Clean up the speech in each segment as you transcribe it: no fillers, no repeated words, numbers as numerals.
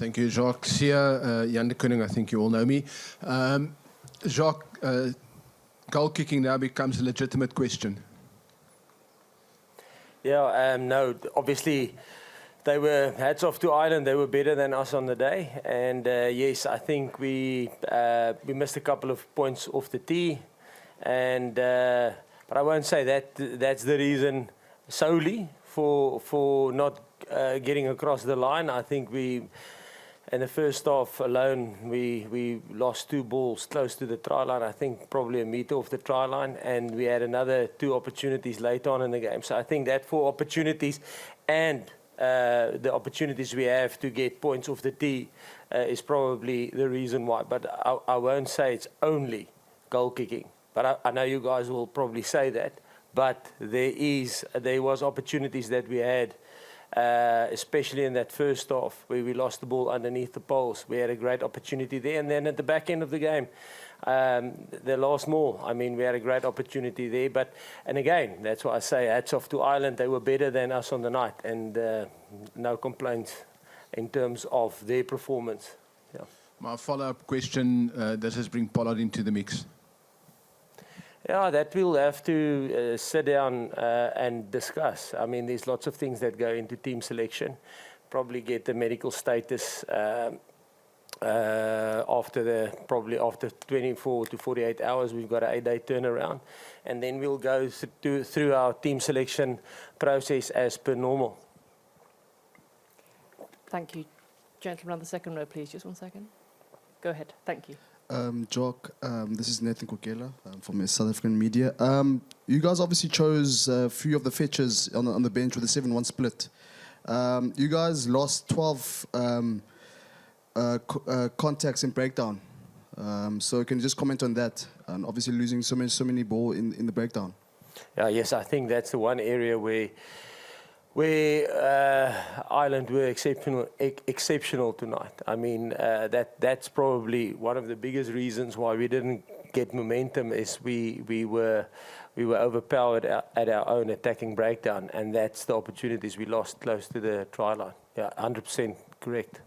Thank you, Jacques. Sia, Jan de Koning, I think you all know me. Jacques, goal kicking now becomes a legitimate question. Yeah, no, obviously they were, hats off to Ireland, they were better than us on the day. And yes, I think we missed a couple of points off the tee. And, but I won't say that's the reason solely for not getting across the line. I think in the first half alone, we lost 2 balls close to the try line. I think probably a metre off the try line, and we had another 2 opportunities later on in the game. So I think that 4 opportunities and the opportunities we have to get points off the tee is probably the reason why. But I won't say it's only goal kicking. But I know you guys will probably say that. But there was opportunities that we had. Especially in that first half where we lost the ball underneath the poles. We had a great opportunity there. And then at the back end of the game, the last more, I mean, we had a great opportunity there. And again, that's why I say hats off to Ireland. They were better than us on the night. And no complaints in terms of their performance. Yeah. My follow-up question, does this bring Pollard into the mix? Yeah, that we'll have to sit down and discuss. I mean, there's lots of things that go into team selection. Probably get the medical status probably after 24 to 48 hours. We've got an 8-day turnaround, and then we'll go through our team selection process as per normal. Thank you, gentlemen on the second row, please. Just 1 second. Go ahead. Thank you. Jock, this is Nathan Kokela from South African Media. You guys obviously chose a few of the fetchers on the bench with a 7-1 split. You guys lost 12 contacts in breakdown. So can you just comment on that? And obviously losing so many ball in the breakdown. Yes, I think that's the one area where Ireland were exceptional tonight. I mean, that's probably one of the biggest reasons why we didn't get momentum is we were overpowered at our own attacking breakdown, and that's the opportunities we lost close to the try line. Yeah, 100% correct.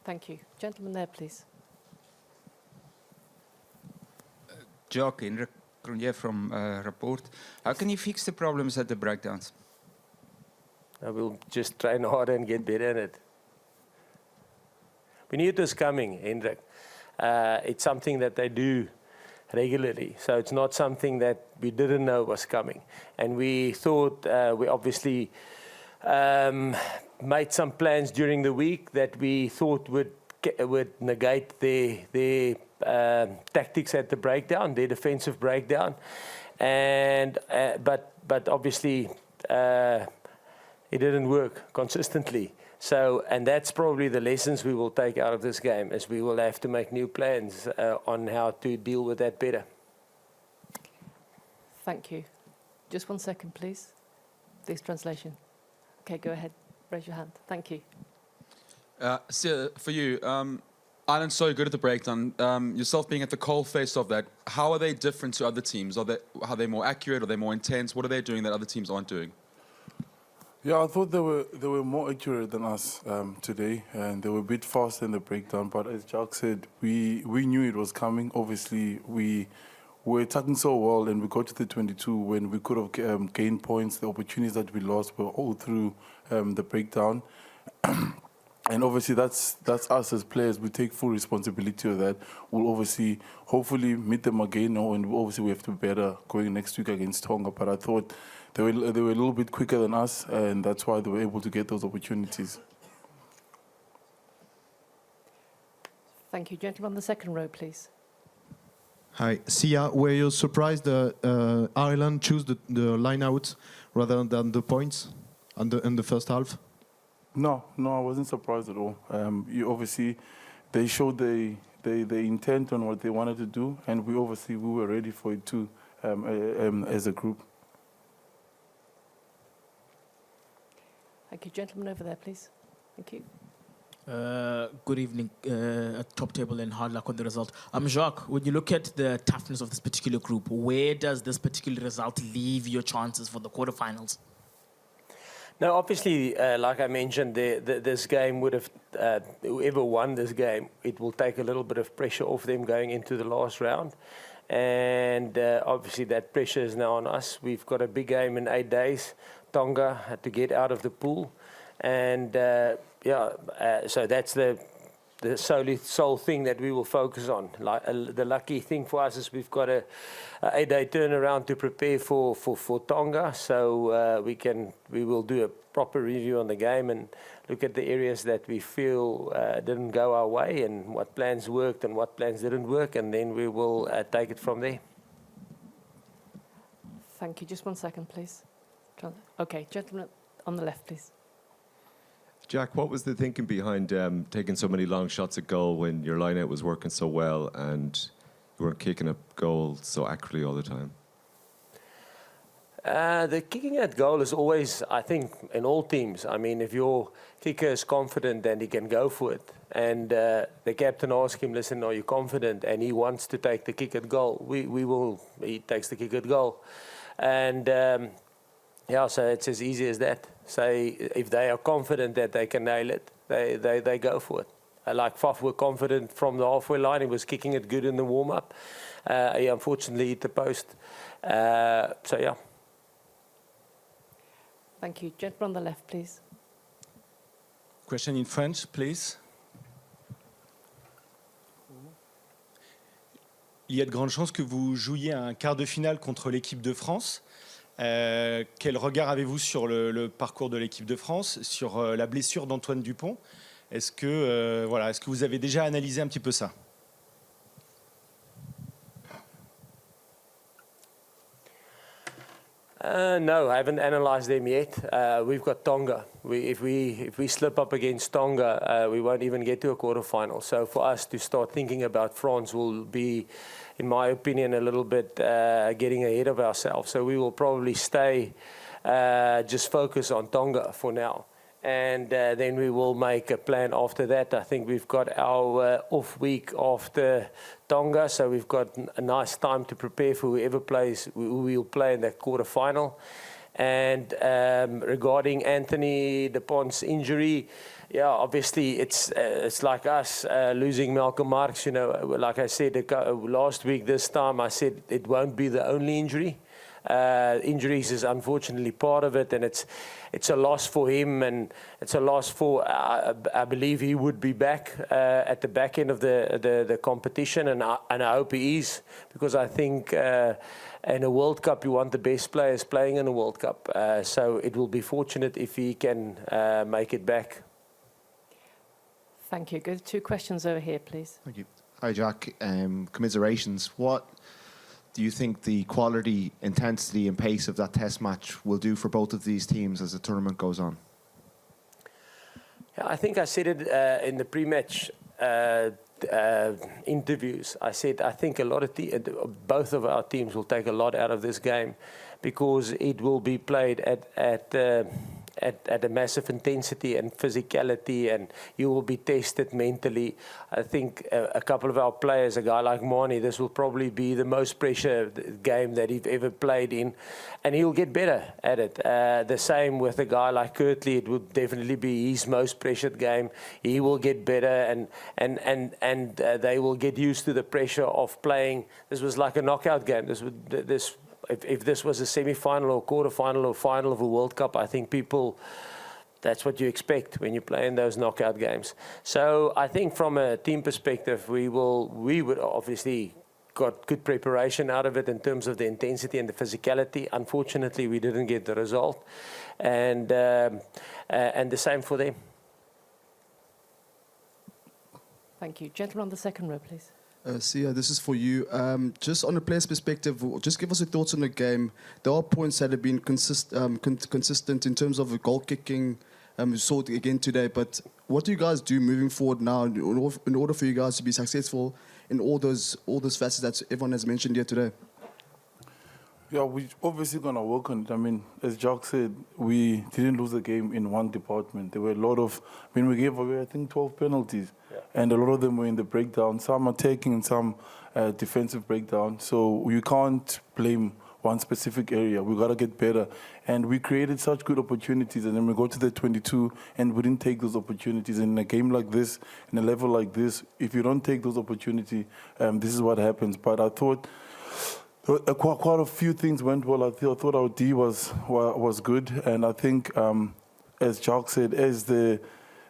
Thank you. Gentleman there, please. Jock, Henrik Cronje from Rapport. How can you fix the problems at the breakdowns? We'll just train harder and get better at it. We knew it was coming, Hendrik. It's something that they do regularly, so it's not something that we didn't know was coming. And we thought, we obviously made some plans during the week that we thought would negate their tactics at the breakdown, their defensive breakdown. And but obviously it didn't work consistently. So, and that's probably the lessons we will take out of this game, as we will have to make new plans on how to deal with that better. Thank you. Just 1 second, please. This translation. Okay, go ahead. Raise your hand. Thank you. So for you, Ireland's so good at the breakdown. Yourself being at the coal face of that, how are they different to other teams? Are they more accurate? Are they more intense? What are they doing that other teams aren't doing? Yeah, I thought they were more accurate than us today, and they were a bit faster in the breakdown. But as Jacques said, we knew it was coming. Obviously, we were attacking so well, and we got to the 22 when we could have gained points. The opportunities that we lost were all through the breakdown. And obviously, that's us as players. We take full responsibility of that. We'll obviously, hopefully, meet them again. And obviously, we have to be better going next week against Tonga. But I thought they were a little bit quicker than us, and that's why they were able to get those opportunities. Thank you. Gentleman on the second row, please. Hi. Sia, were you surprised Ireland chose the line out rather than the points in the first half? No, I wasn't surprised at all. Obviously, they showed the intent on what they wanted to do, and we were ready for it too, as a group. Thank you. Gentleman over there, please. Thank you. Good evening, top table, and hard luck on the result. Jacques, when you look at the toughness of this particular group, where does this particular result leave your chances for the quarterfinals? No, obviously, like I mentioned, this game would have, whoever won this game, it will take a little bit of pressure off them going into the last round. And obviously that pressure is now on us. We've got a big game in 8 days. Tonga had to get out of the pool. And so that's the sole thing that we will focus on. Like, the lucky thing for us is we've got a 8-day turnaround to prepare for Tonga. So we will do a proper review on the game and look at the areas that we feel didn't go our way and what plans worked and what plans didn't work, and then we will take it from there. Thank you. Just 1 second, please. Okay, gentleman on the left, please. Jack, what was the thinking behind taking so many long shots at goal when your line-out was working so well and you weren't kicking a goal so accurately all the time? The kicking at goal is always, I think, in all teams. I mean, if your kicker is confident, then he can go for it. And the captain asks him, listen, are you confident? And he wants to take the kick at goal. He takes the kick at goal. And so it's as easy as that. Say, if they are confident that they can nail it, they go for it. Like Faf were confident from the halfway line. He was kicking it good in the warm-up. He unfortunately hit the post. So, yeah. Thank you. Gentleman on the left, please. Question in French, please. Il y a de grandes chances que vous jouiez un quart de finale contre l'équipe de France. Quel regard avez-vous sur le parcours de l'équipe de France, sur la blessure d'Antoine Dupont? Est-ce que vous avez déjà analysé un petit peu ça? No, I haven't analysed them yet. We've got Tonga. If we slip up against Tonga, we won't even get to a quarter-final. So for us to start thinking about France will be, in my opinion, a little bit getting ahead of ourselves. So we will probably stay, just focus on Tonga for now. And then we will make a plan after that. I think we've got our off week after Tonga, so we've got a nice time to prepare for who will play in that quarter-final. And regarding Anthony Dupont's injury, yeah, obviously it's like us losing Malcolm Marx. You know, like I said last week, this time I said it won't be the only injury. Injuries is unfortunately part of it, and it's a loss for him, and it's a loss for. I believe he would be back at the back end of the competition, and I hope he is, because I think in a World Cup you want the best players playing in a World Cup. So it will be fortunate if he can make it back. Thank you. Go to 2 questions over here, please. Thank you. Hi, Jack. Commiserations. What do you think the quality, intensity and pace of that test match will do for both of these teams as the tournament goes on? Yeah, I think I said it in the pre-match interviews. I said I think both of our teams will take a lot out of this game, because it will be played at a massive intensity and physicality, and you will be tested mentally. I think a couple of our players, a guy like Mani, this will probably be the most pressure game that he's ever played in, and he'll get better at it. The same with a guy like Kirtley, it would definitely be his most pressured game. He will get better, and they will get used to the pressure of playing. This was like a knockout game. If this was a semi-final or quarter-final or final of a World Cup, I think that's what you expect when you play in those knockout games. So I think from a team perspective, we would obviously got good preparation out of it in terms of the intensity and the physicality. Unfortunately, we didn't get the result, and the same for them. Thank you. Gentleman on the second row, please. Sia, this is for you. Just on a player's perspective, just give us your thoughts on the game. There are points that have been consistent in terms of goal kicking. We saw it again today. But what do you guys do moving forward now in order for you guys to be successful in all those facets that everyone has mentioned here today? Yeah, we're obviously going to work on it. I mean, as Jock said, we didn't lose the game in one department. There were a lot of, we gave away, I think, 12 penalties. Yeah. And a lot of them were in the breakdown. Some attacking and some defensive breakdown. So you can't blame one specific area. We got to get better. And we created such good opportunities, and then we go to the 22 and we didn't take those opportunities. And in a game like this, in a level like this, if you don't take those opportunities, this is what happens. But I thought quite a few things went well. I thought our D was good, and I think, as Jacques said, as the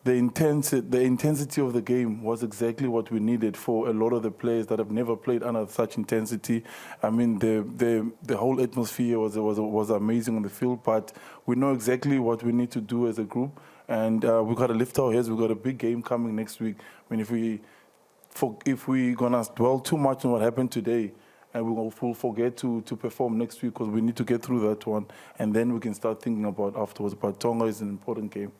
intensity of the game was exactly what we needed for a lot of the players that have never played under such intensity. I mean, the whole atmosphere was amazing on the field, but we know exactly what we need to do as a group, and we've got to lift our heads. We've got a big game coming next week. I mean, if we're going to dwell too much on what happened today, and we'll forget to perform next week, because we need to get through that one, and then we can start thinking about afterwards. But Tonga is an important game.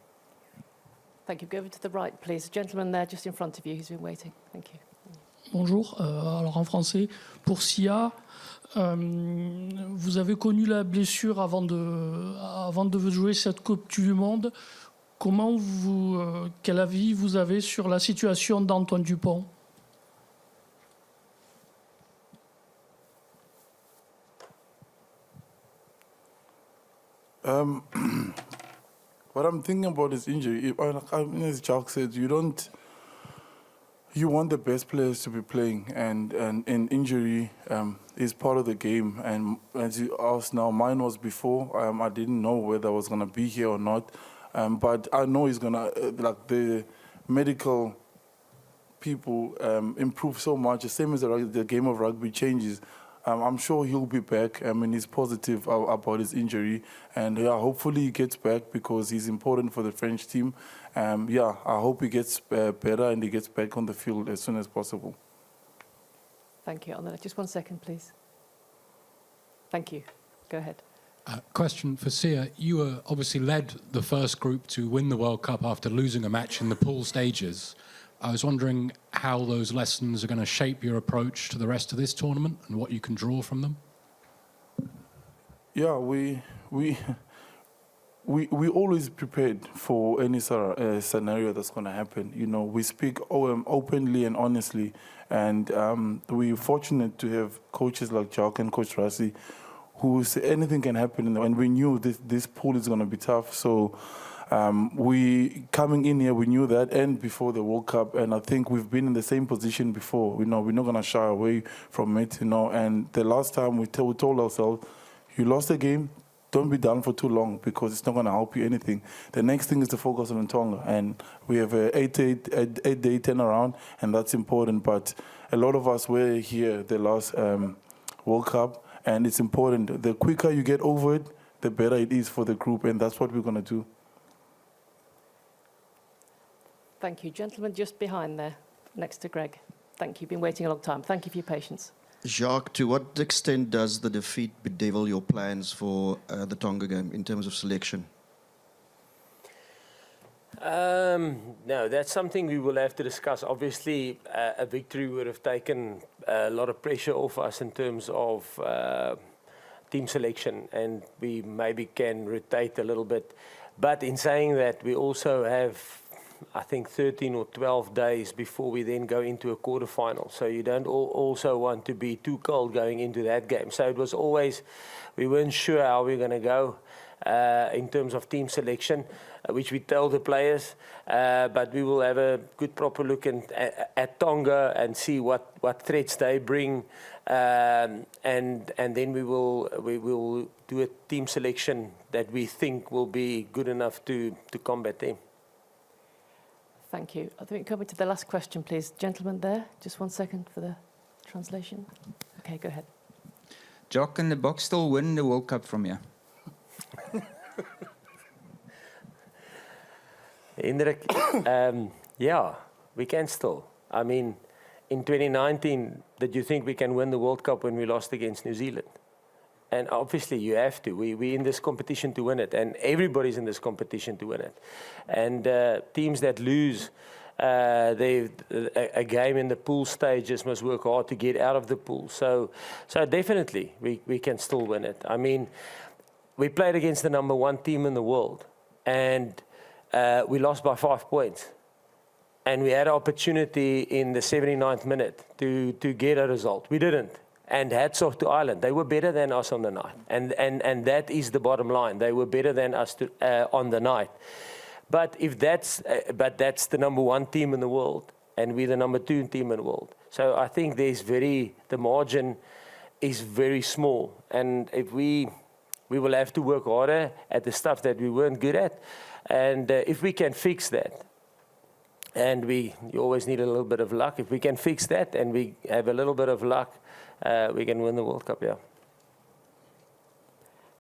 Thank you. Go over to the right, please. A gentleman there just in front of you who's been waiting. Thank you. Bonjour, alors en français, pour Sia, vous avez connu la blessure avant de jouer cette Coupe du Monde. Quel avis vous avez sur la situation d'Antoine Dupont? What I'm thinking about is injury. As Jacques said, you want the best players to be playing, and injury is part of the game. And as you asked now, mine was before. I didn't know whether I was going to be here or not, but I know he's going to, like the medical people improve so much. The same as the game of rugby changes. I'm sure he'll be back. I mean, he's positive about his injury. And hopefully he gets back, because he's important for the French team. I hope he gets better and he gets back on the field as soon as possible. Thank you. Just 1 second, please. Thank you. Go ahead. Question for Sia. You obviously led the first group to win the World Cup after losing a match in the pool stages. I was wondering how those lessons are going to shape your approach to the rest of this tournament and what you can draw from them. Yeah, we always prepared for any scenario that's going to happen. You know, we speak openly and honestly, and we're fortunate to have coaches like Jacques and Coach Rassi, who say anything can happen, and we knew this pool is going to be tough. So we coming in here, we knew that, and before the World Cup, and I think we've been in the same position before. We know we're not going to shy away from it, you know. And the last time we told ourselves, you lost the game, don't be down for too long, because it's not going to help you anything. The next thing is to focus on Tonga, and we have an 8-day turnaround, and that's important. But a lot of us were here the last World Cup, and it's important. The quicker you get over it, the better it is for the group, and that's what we're going to do. Thank you. Gentleman just behind there, next to Greg. Thank you. Been waiting a long time. Thank you for your patience. Jacques, to what extent does the defeat bedevil your plans for the Tonga game in terms of selection? No, that's something we will have to discuss. Obviously, a victory would have taken a lot of pressure off us in terms of team selection, and we maybe can rotate a little bit. But in saying that, we also have, I think, 13 or 12 days before we then go into a quarterfinal. So you don't also want to be too cold going into that game. So it was always, we weren't sure how we were going to go in terms of team selection, which we tell the players. But we will have a good proper look at Tonga and see what threats they bring. And then we will do a team selection that we think will be good enough to combat them. Thank you. I think coming to the last question, please. Gentleman there, just 1 second for the translation. Okay, go ahead. Jock, can the Boks still win the World Cup from here? Hendrik, yeah, we can still. I mean, in 2019, did you think we can win the World Cup when we lost against New Zealand? And obviously you have to. We're in this competition to win it, and everybody's in this competition to win it. And teams that lose a game in the pool stages must work hard to get out of the pool. So definitely we can still win it. I mean, we played against the #1 team in the world, and we lost by 5 points. And we had an opportunity in the 79th minute to get a result. We didn't. And hats off to Ireland. They were better than us on the night. And that is the bottom line. They were better than us on the night. But that's the number 1 team in the world, and we're the number 2 team in the world. So I think the margin is very small. And if we will have to work harder at the stuff that we weren't good at. And if we can fix that, and you always need a little bit of luck. If we can fix that and we have a little bit of luck, we can win the World Cup, yeah.